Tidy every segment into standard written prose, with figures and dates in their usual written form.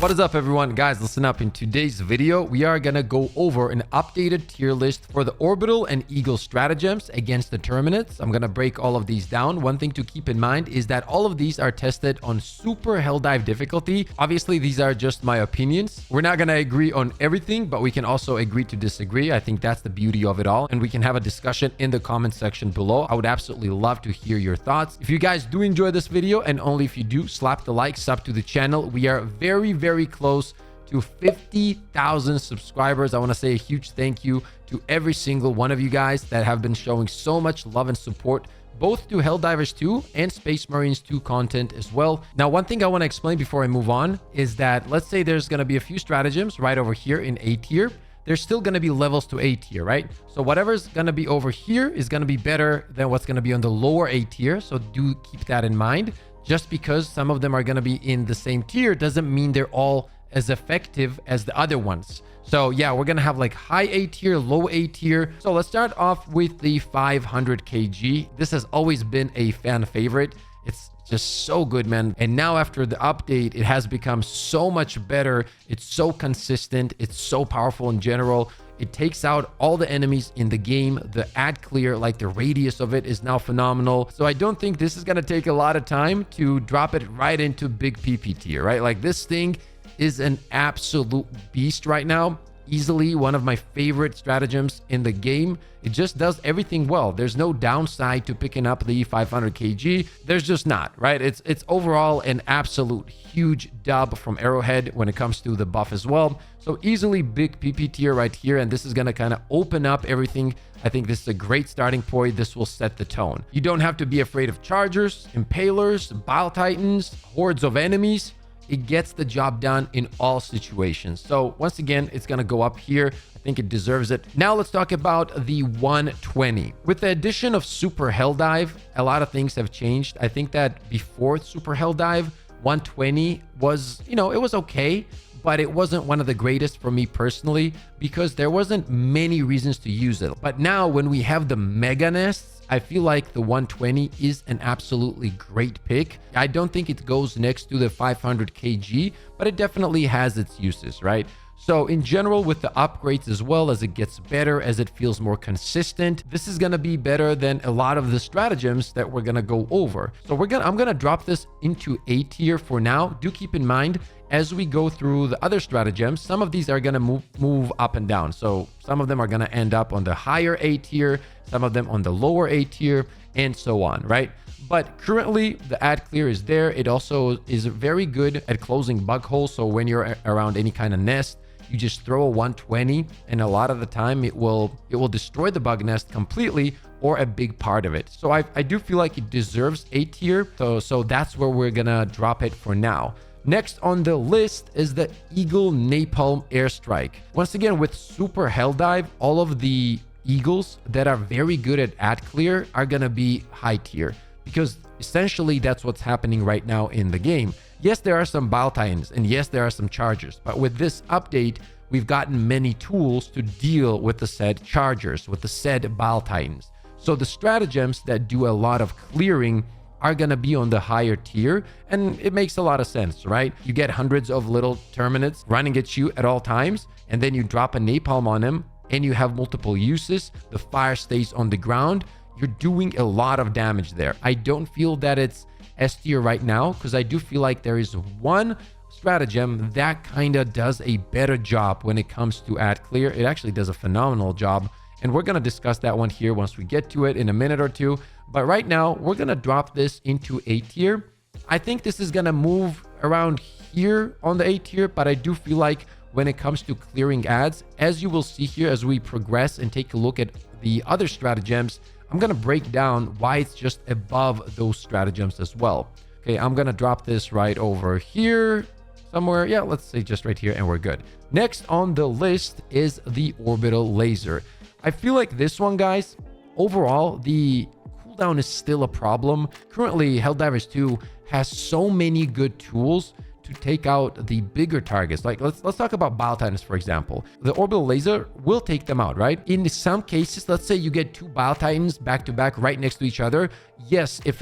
What is up, everyone? Guys, listen up. In today's video, we are gonna go over an updated tier list for the Orbital and Eagle stratagems against the Terminids. I'm gonna break all of these down. One thing to keep in mind is that all of these are tested on super Helldive difficulty. Obviously, these are just my opinions. We're not gonna agree on everything, but we can also agree to disagree. I think that's the beauty of it all, and we can have a discussion in the comment section below. I would absolutely love to hear your thoughts. If you guys do enjoy this video, and only if you do, slap the like, sub to the channel. We are very close to 50,000 subscribers. I want to say a huge thank you to every single one of you guys that have been showing so much love and support both to Helldivers 2 and Space Marines 2 content as well. Now, one thing I want to explain before I move on is that let's say there's going to be a few stratagems right over here in A tier. There's still going to be levels to A tier, right? So whatever's going to be over here is going to be better than what's going to be on the lower A tier. So do keep that in mind. Just because some of them are going to be in the same tier doesn't mean they're all as effective as the other ones. So yeah, we're going to have like high A tier, low A tier. So let's start off with the 500 kg. This has always been a fan favorite. It's just so good, man. And now after the update, it has become so much better. It's so consistent. It's so powerful in general. It takes out all the enemies in the game. The ad clear, like the radius of it, is now phenomenal. So I don't think this is going to take a lot of time to drop it right into big PP tier, right? Like this thing is an absolute beast right now. Easily one of my favorite stratagems in the game. It just does everything well. There's no downside to picking up the 500 kg. There's just not, right? It's overall an absolute huge dub from Arrowhead when it comes to the buff as well. So easily big PP tier right here, and this is going to kind of open up everything. I think this is a great starting point. This will set the tone. You don't have to be afraid of chargers, impalers, bile titans, hordes of enemies. It gets the job done in all situations. So once again, it's going to go up here. I think it deserves it. Now let's talk about the 120. With the addition of Super Helldive, a lot of things have changed. I think that before Super Helldive, 120 was, it was okay, but it wasn't one of the greatest for me personally because there wasn't many reasons to use it. But now when we have the Mega Nests, I feel like the 120 is an absolutely great pick. I don't think it goes next to the 500 kg, but it definitely has its uses, right? So in general, with the upgrades as well, as it gets better, as it feels more consistent, this is going to be better than a lot of the stratagems that we're going to go over. So I'm going to drop this into A tier for now. Do keep in mind, as we go through the other stratagems, some of these are going to move up and down. So some of them are going to end up on the higher A tier, some of them on the lower A tier, and so on, right? But currently, the ad clear is there. It also is very good at closing bug holes. So when you're around any kind of nest, you just throw a 120, and a lot of the time it will destroy the bug nest completely or a big part of it. So I do feel like it deserves A tier. So that's where we're going to drop it for now. Next on the list is the Eagle NAPALM AIRSTRIKE. Once again, with Super Helldive, all of the Eagles that are very good at ad clear are going to be high tier because essentially that's what's happening right now in the game. Yes, there are some bile titans, and yes, there are some chargers, but with this update, we've gotten many tools to deal with the said chargers, with the said bile titans. So the stratagems that do a lot of clearing are going to be on the higher tier, and it makes a lot of sense, right? You get hundreds of little Terminids running at you at all times, and then you drop a napalm on them, and you have multiple uses. The fire stays on the ground. You're doing a lot of damage there. I don't feel that it's S tier right now because I do feel like there is one stratagem that kind of does a better job when it comes to ad clear. It actually does a phenomenal job, and we're going to discuss that one here once we get to it in a minute or two. But right now, we're going to drop this into A tier. I think this is going to move around here on the A tier, but I do feel like when it comes to clearing ads, as you will see here as we progress and take a look at the other stratagems, I'm going to break down why it's just above those stratagems as well. Okay, I'm going to drop this right over here somewhere. Yeah, let's say just right here, and we're good. Next on the list is the Orbital Laser. I feel like this one, guys, overall, the cooldown is still a problem. Currently, Helldivers 2 has so many good tools to take out the bigger targets. Like let's talk about bile titans, for example. The Orbital Laser will take them out, right? In some cases, let's say you get two bile titans back to back right next to each other. Yes, if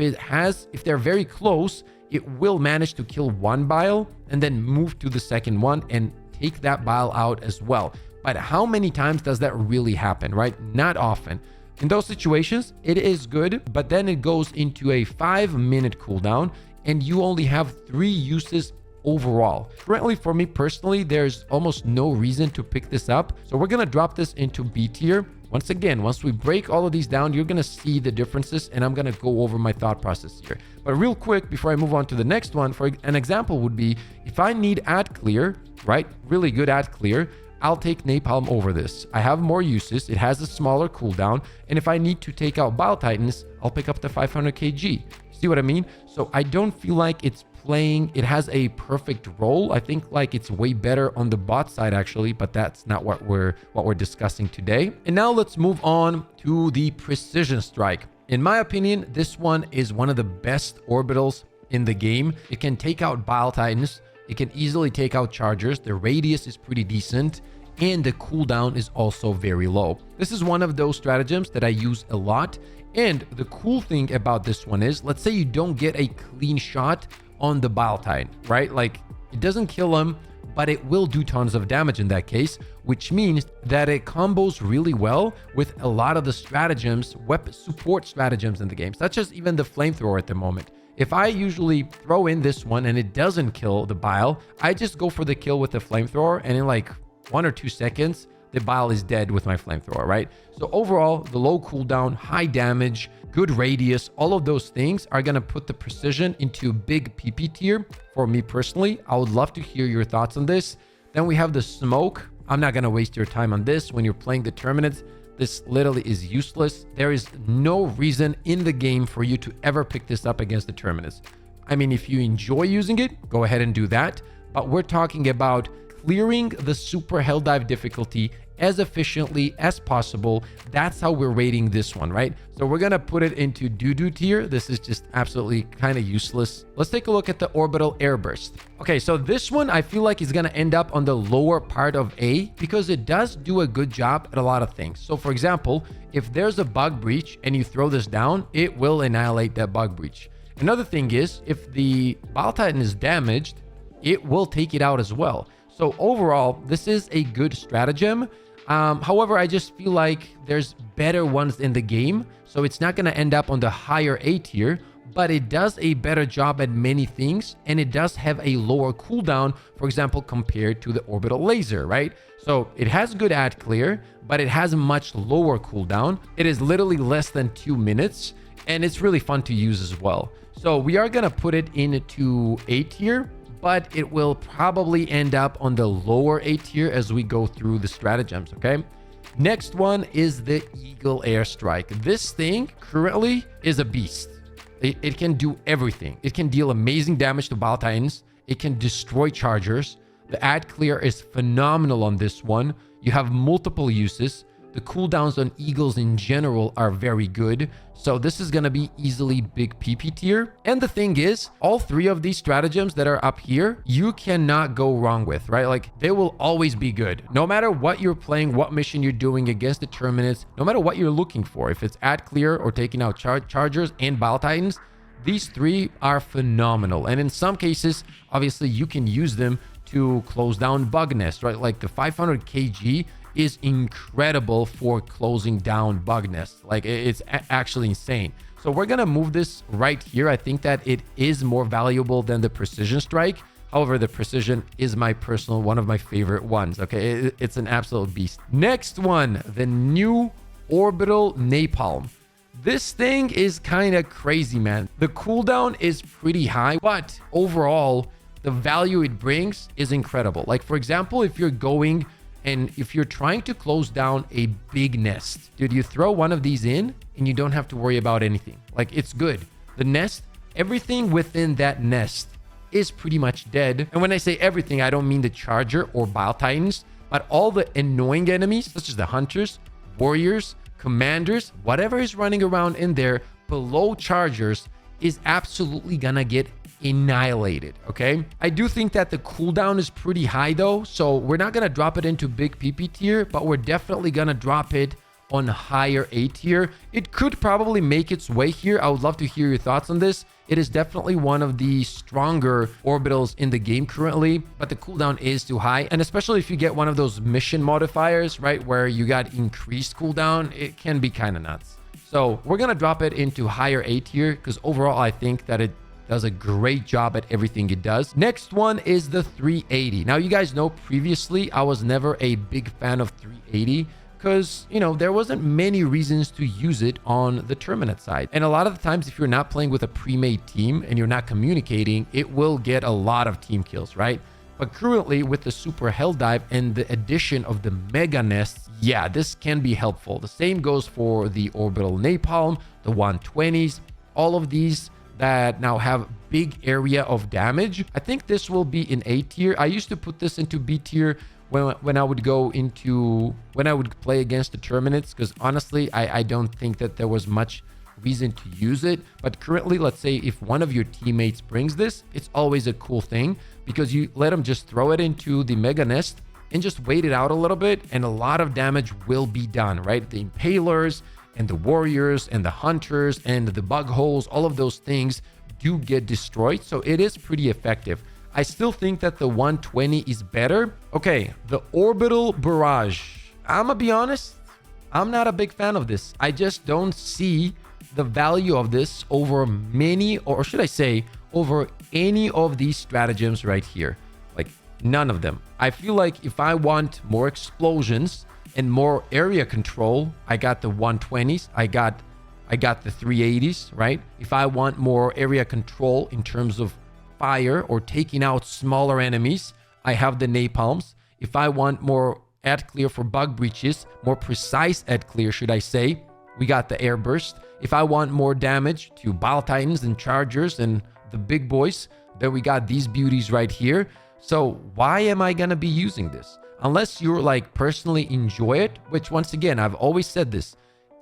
they're very close, it will manage to kill one bile and then move to the second one and take that bile out as well. But how many times does that really happen, right? Not often. In those situations, it is good, but then it goes into a 5-minute cooldown and you only have 3 uses overall. Currently, for me personally, there's almost no reason to pick this up. So we're going to drop this into B tier. Once again, once we break all of these down, you're going to see the differences and I'm going to go over my thought process here. But real quick, before I move on to the next one, for an example would be if I need ad clear, right? Really good ad clear. I'll take Napalm over this. I have more uses. It has a smaller cooldown. And if I need to take out Bile Titans, I'll pick up the 500 kg. See what I mean? So I don't feel like it's playing, it has a perfect role. I think like it's way better on the bot side actually, but that's not what we're discussing today. And now let's move on to the Precision Strike. In my opinion, this one is one of the best orbitals in the game. It can take out Bile Titans. It can easily take out chargers. The radius is pretty decent and the cooldown is also very low. This is one of those stratagems that I use a lot. And the cool thing about this one is, let's say you don't get a clean shot on the Bile Titan, right? Like it doesn't kill him, but it will do tons of damage in that case, which means that it combos really well with a lot of the stratagems, weapon support stratagems in the game, such as even the flamethrower at the moment. If I usually throw in this one and it doesn't kill the bile, I just go for the kill with the flamethrower and in like 1 or 2 seconds, the bile is dead with my flamethrower, right? So overall, the low cooldown, high damage, good radius, all of those things are going to put the precision into a big PP tier for me personally. I would love to hear your thoughts on this. Then we have the smoke. I'm not going to waste your time on this. When you're playing the Terminids, this literally is useless. There is no reason in the game for you to ever pick this up against the Terminids. I mean, if you enjoy using it, go ahead and do that. But we're talking about clearing the super Helldive difficulty as efficiently as possible. That's how we're rating this one, right? So we're gonna put it into doo-doo tier. This is just absolutely kind of useless. Let's take a look at the Orbital Airburst. Okay, so this one I feel like is gonna end up on the lower part of A because it does do a good job at a lot of things. So for example, if there's a bug breach and you throw this down, it will annihilate that bug breach. Another thing is, if the Bile Titan is damaged, it will take it out as well. So overall, this is a good stratagem. However, I just feel like there's better ones in the game. So it's not going to end up on the higher A tier, but it does a better job at many things. And it does have a lower cooldown, for example, compared to the Orbital Laser, right? So it has good ad clear, but it has a much lower cooldown. It is literally less than 2 minutes. And it's really fun to use as well. So we are going to put it into A tier, but it will probably end up on the lower A tier as we go through the stratagems, okay? Next one is the Eagle Airstrike. This thing currently is a beast. It can do everything. It can deal amazing damage to Bile Titans. It can destroy chargers. The ad clear is phenomenal on this one. You have multiple uses. The cooldowns on Eagles in general are very good. So this is going to be easily big PP tier. And the thing is, all 3 of these stratagems that are up here, you cannot go wrong with, right? Like they will always be good. No matter what you're playing, what mission you're doing against the Terminids, no matter what you're looking for, if it's ad clear or taking out chargers and Bile Titans, these 3 are phenomenal. And in some cases, obviously you can use them to close down bug nests, right? Like the 500 kg is incredible for closing down bug nests. Like it's actually insane. So we're gonna move this right here. I think that it is more valuable than the Precision Strike. However, the Precision is my personal one of my favorite ones. Okay, it's an absolute beast. Next one, the new Orbital Napalm. This thing is kind of crazy, man. The cooldown is pretty high, but overall the value it brings is incredible. Like for example, if you're going and if you're trying to close down a big nest, dude, you throw one of these in and you don't have to worry about anything. Like it's good. The nest, everything within that nest is pretty much dead. And when I say everything, I don't mean the charger or Bile Titans, but all the annoying enemies, such as the hunters, warriors, commanders, whatever is running around in there below chargers is absolutely gonna get annihilated. Okay, I do think that the cooldown is pretty high though, so we're not gonna drop it into big PP tier, but we're definitely gonna drop it on higher A tier. It could probably make its way here. I would love to hear your thoughts on this. It is definitely one of the stronger orbitals in the game currently, but the cooldown is too high. And especially if you get one of those mission modifiers, right, where you got increased cooldown, it can be kind of nuts. So we're going to drop it into higher A tier because overall, I think that it does a great job at everything it does. Next one is the 380. Now, you guys know previously I was never a big fan of 380 because, you know, there wasn't many reasons to use it on the Terminid side. And a lot of the times, if you're not playing with a pre-made team and you're not communicating, it will get a lot of team kills, right? But currently with the Super Helldive and the addition of the Mega Nests, yeah, this can be helpful. The same goes for the Orbital Napalm, the 120s, all of these that now have big area of damage. I think this will be in A tier. I used to put this into B tier when I would play against the Terminids, because honestly, I don't think that there was much reason to use it. But currently, let's say if one of your teammates brings this, it's always a cool thing because you let them just throw it into the Mega Nest and just wait it out a little bit, and a lot of damage will be done, right? The Impalers and the Warriors and the Hunters and the Bug Holes, all of those things do get destroyed. So it is pretty effective. I still think that the 120 is better. Okay, the Orbital Barrage. I'm gonna be honest, I'm not a big fan of this. I just don't see the value of this over many, or should I say, over any of these stratagems right here. Like, none of them. I feel like if I want more explosions and more area control, I got the 120s. I got the 380s, right? If I want more area control in terms of fire or taking out smaller enemies, I have the napalms. If I want more ad clear for bug breaches, more precise ad clear, should I say, we got the air burst. If I want more damage to Bile Titans and Chargers and the big boys, then we got these beauties right here. So why am I gonna be using this? Unless you're like personally enjoy it, which once again, I've always said this.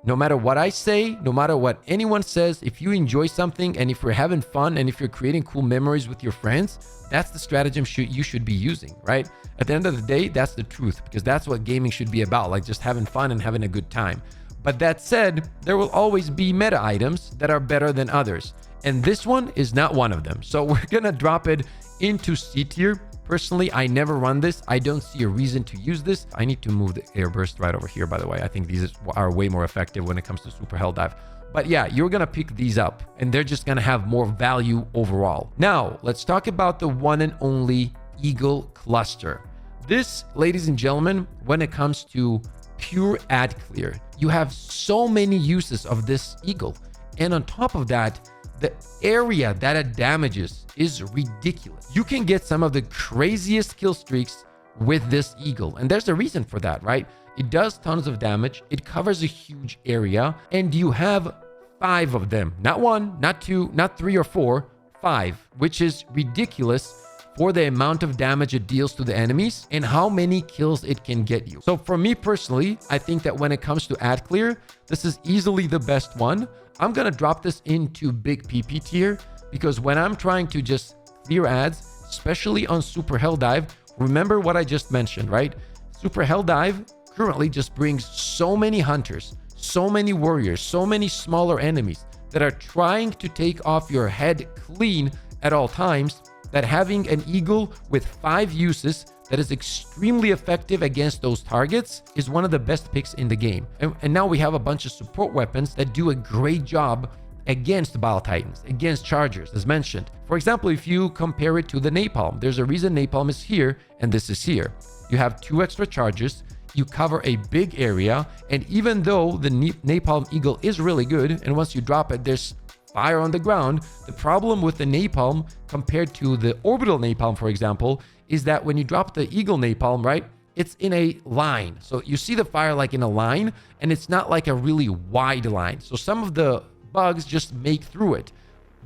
No matter what I say, no matter what anyone says, if you enjoy something and if you're having fun and if you're creating cool memories with your friends, that's the stratagem you should be using, right? At the end of the day, that's the truth, because that's what gaming should be about, like just having fun and having a good time. But that said, there will always be meta items that are better than others. And this one is not one of them. So we're gonna drop it into C tier. Personally, I never run this. I don't see a reason to use this. I need to move the air burst right over here, by the way. I think these are way more effective when it comes to Super Helldive. But yeah, you're going to pick these up and they're just going to have more value overall. Now, let's talk about the one and only Eagle Cluster. This, ladies and gentlemen, when it comes to pure ad clear, you have so many uses of this Eagle. And on top of that, the area that it damages is ridiculous. You can get some of the craziest kill streaks with this Eagle. And there's a reason for that, right? It does tons of damage. It covers a huge area. And you have 5 of them. Not 1, not 2, not 3 or 4, 5, which is ridiculous for the amount of damage it deals to the enemies and how many kills it can get you. So for me personally, I think that when it comes to ad clear, this is easily the best one. I'm going to drop this into big PP tier because when I'm trying to just clear ads, especially on Super Helldive, remember what I just mentioned, right? Super Helldive currently just brings so many hunters, so many warriors, so many smaller enemies that are trying to take off your head clean at all times, that having an Eagle with 5 uses that is extremely effective against those targets is one of the best picks in the game. And now we have a bunch of support weapons that do a great job against Bile Titans, against Chargers, as mentioned. For example, if you compare it to the Napalm, there's a reason Napalm is here and this is here. You have 2 extra Chargers, you cover a big area, and even though the Napalm Eagle is really good, and once you drop it, there's fire on the ground, the problem with the Napalm compared to the Orbital Napalm, for example, is that when you drop the Eagle Napalm, right, it's in a line. So you see the fire like in a line, and it's not like a really wide line. So some of the bugs just make through it.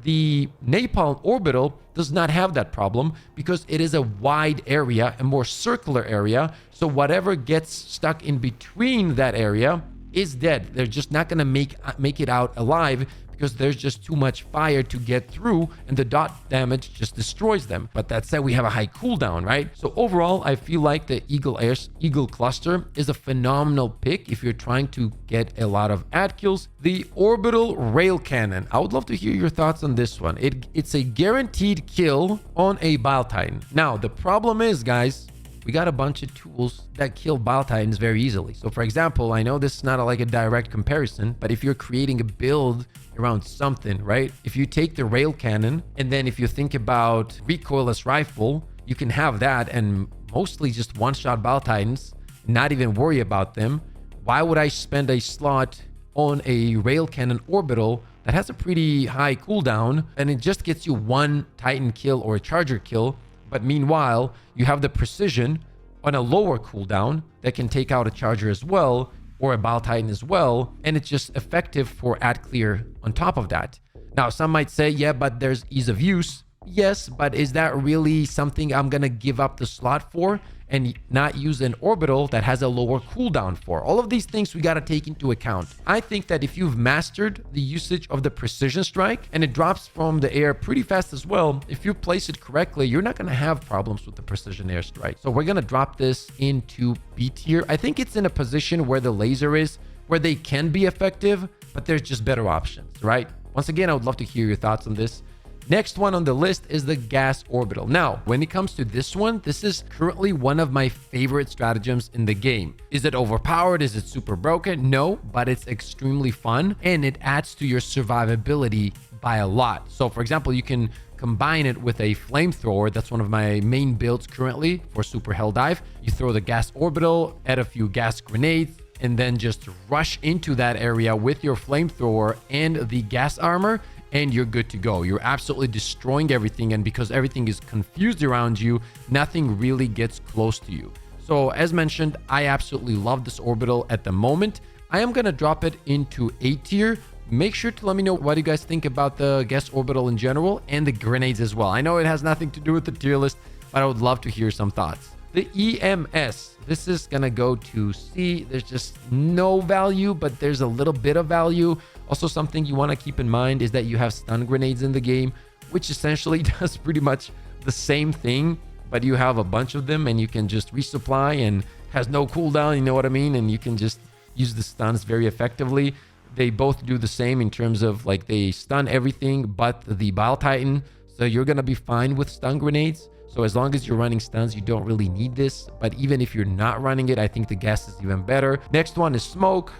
The Napalm Orbital does not have that problem because it is a wide area, a more circular area. So whatever gets stuck in between that area is dead. They're just not going to make it out alive because there's just too much fire to get through and the dot damage just destroys them. But that said, we have a high cooldown, right? So overall, I feel like the Eagle cluster is a phenomenal pick if you're trying to get a lot of ad kills. The Orbital Rail Cannon. I would love to hear your thoughts on this one. It's a guaranteed kill on a Bile Titan. Now, the problem is, guys, we got a bunch of tools that kill Bile Titans very easily. So for example, I know this is not like a direct comparison, but if you're creating a build around something, right? If you take the Rail Cannon, and then if you think about recoilless rifle, you can have that and mostly just one-shot Bile Titans, not even worry about them. Why would I spend a slot on a Rail Cannon Orbital that has a pretty high cooldown and it just gets you one Titan kill or a Charger kill? But meanwhile, you have the precision on a lower cooldown that can take out a Charger as well, or a Bile Titan as well, and it's just effective for ad clear on top of that. Now, some might say, yeah, but there's ease of use. Yes, but is that really something I'm gonna give up the slot for and not use an orbital that has a lower cooldown for? All of these things we gotta take into account. I think that if you've mastered the usage of the precision strike, and it drops from the air pretty fast as well, if you place it correctly, you're not gonna have problems with the precision airstrike. So we're gonna drop this into B tier. I think it's in a position where the laser is, where they can be effective, but there's just better options, right? Once again, I would love to hear your thoughts on this. Next one on the list is the Gas Orbital. Now, when it comes to this one, this is currently one of my favorite stratagems in the game. Is it overpowered? Is it super broken? No, but it's extremely fun and it adds to your survivability by a lot. So for example, you can combine it with a flamethrower. That's one of my main builds currently for super hell dive. You throw the Gas Orbital, add a few gas grenades, and then just rush into that area with your flamethrower and the gas armor, and you're good to go. You're absolutely destroying everything, and because everything is confused around you, nothing really gets close to you. So as mentioned, I absolutely love this orbital at the moment. I am gonna drop it into A tier. Make sure to let me know what you guys think about the Gas Orbital in general and the grenades as well. I know it has nothing to do with the tier list, but I would love to hear some thoughts. The EMS, this is gonna go to C. There's just no value, but there's a little bit of value. Also, something you want to keep in mind is that you have stun grenades in the game, which essentially does pretty much the same thing, but you have a bunch of them and you can just resupply and has no cooldown, you know what I mean? And you can just use the stuns very effectively. They both do the same in terms of like they stun everything but the Bile Titan. So you're gonna be fine with stun grenades. So as long as you're running stuns, you don't really need this. But even if you're not running it, I think the gas is even better. Next one is smoke,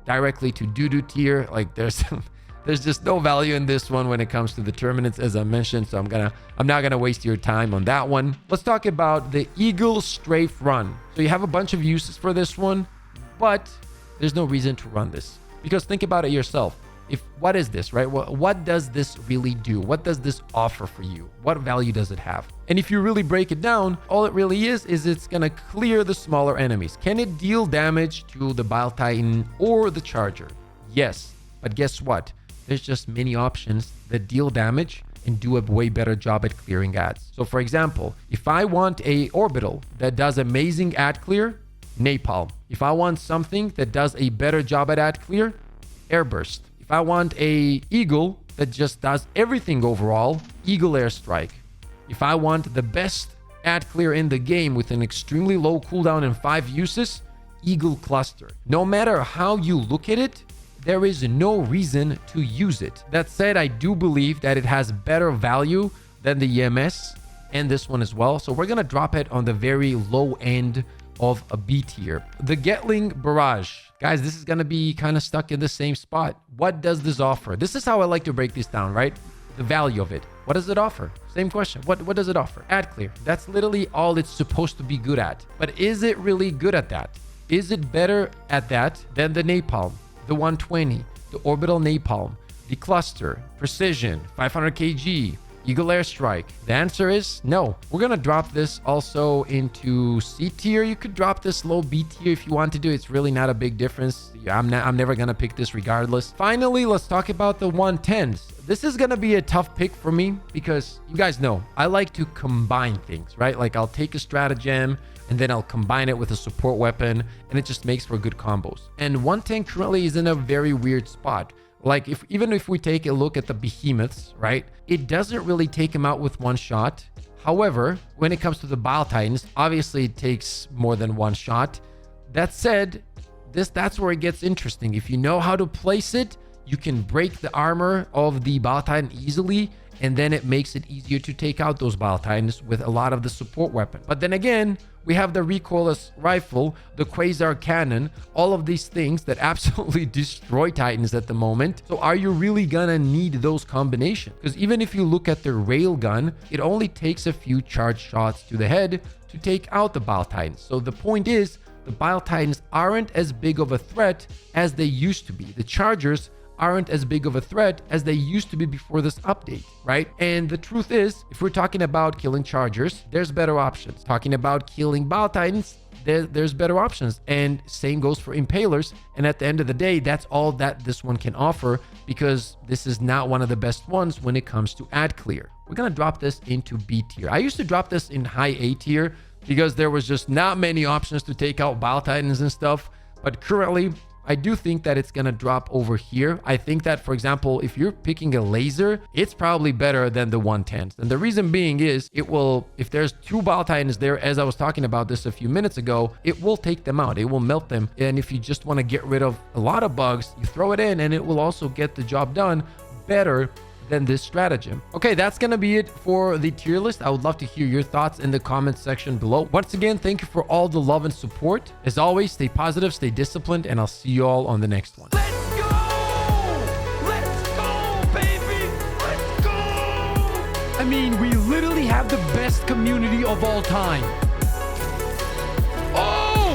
directly to doo-doo tier. Like there's just no value in this one when it comes to the Terminids, as I mentioned. So I'm not gonna waste your time on that one. Let's talk about the Eagle Strafe run. So you have a bunch of uses for this one, but there's no reason to run this, because think about it yourself. What is this, right? What does this really do? What does this offer for you? What value does it have? And if you really break it down, all it really is it's gonna clear the smaller enemies. Can it deal damage to the Bile Titan or the Charger? Yes, but guess what? There's just many options that deal damage and do a way better job at clearing ads. So for example, if I want a orbital that does amazing ad clear, NAPALM. If I want something that does a better job at ad clear, Airburst. If I want a Eagle that just does everything overall, Eagle Airstrike. If I want the best ad clear in the game with an extremely low cooldown and 5 uses, Eagle Cluster. No matter how you look at it, there is no reason to use it. That said, I do believe that it has better value than the EMS and this one as well. So we're gonna drop it on the very low end of a B tier. The Gatling Barrage. Guys, this is gonna be kind of stuck in the same spot. What does this offer? This is how I like to break this down, right? The value of it. What does it offer? Same question. What does it offer? Ad clear. That's literally all it's supposed to be good at. But is it really good at that? Is it better at that than the Napalm, the 120, the Orbital Napalm, the Cluster, Precision, 500 kg, Eagle Airstrike? The answer is no. We're gonna drop this also into C tier. You could drop this low B tier if you want to do. It's really not a big difference. I'm never gonna pick this regardless. Finally, let's talk about the 110s. This is gonna be a tough pick for me because you guys know I like to combine things, right? Like I'll take a stratagem and then I'll combine it with a support weapon, and it just makes for good combos. And 110 currently is in a very weird spot. Like even if we take a look at the behemoths, right? It doesn't really take them out with one shot. However, when it comes to the Bile Titans, obviously it takes more than one shot. That said, that's where it gets interesting. If you know how to place it, you can break the armor of the Bile Titan easily, and then it makes it easier to take out those Bile Titans with a lot of the support weapon. But then again, we have the recoilless rifle, the quasar cannon, all of these things that absolutely destroy Titans at the moment. So are you really gonna need those combinations? Because even if you look at the railgun, it only takes a few charge shots to the head to take out the Bile Titans. So the point is, the Bile Titans aren't as big of a threat as they used to be. The Chargers aren't as big of a threat as they used to be before this update, right? And the truth is, if we're talking about killing Chargers, there's better options. Talking about killing Bile Titans, there's better options. And same goes for Impalers. And at the end of the day, that's all that this one can offer, because this is not one of the best ones when it comes to ad clear. We're gonna drop this into B tier. I used to drop this in high A tier because there was just not many options to take out Bile Titans and stuff. But currently, I do think that it's going to drop over here. I think that, for example, if you're picking a laser, it's probably better than the 110s. And the reason being is if there's two Bile Titans there, as I was talking about this a few minutes ago, it will take them out. It will melt them. And if you just want to get rid of a lot of bugs, you throw it in and it will also get the job done better than this stratagem. Okay, that's gonna be it for the tier list. I would love to hear your thoughts in the comments section below. Once again, thank you for all the love and support. As always, stay positive, stay disciplined, and I'll see you all on the next one. Let's go! Let's go, baby! Let's go! I mean, we literally have the best community of all time. Oh!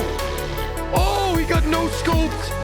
Oh, he got no scoped.